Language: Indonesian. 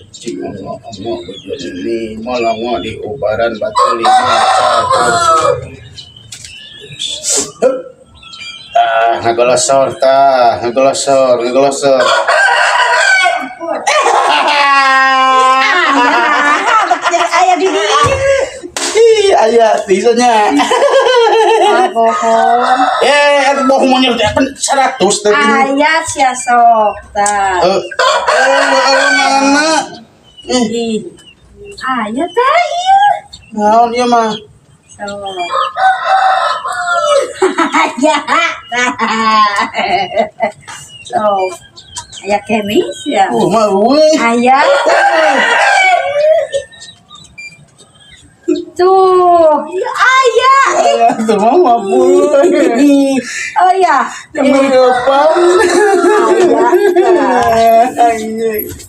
Cing ngomong ini malah mau di ubaran batu lima ngagolosor ayah di ayah tisanya bohong itu bohong menyertakan 100 tadi ayah sia sok mana ayah teh iya naon ieu mah sok ayah sok ayah kemis ya mah euy ayah tuh ayah tuh mah mabul oh ya yang berdepan ayah anjing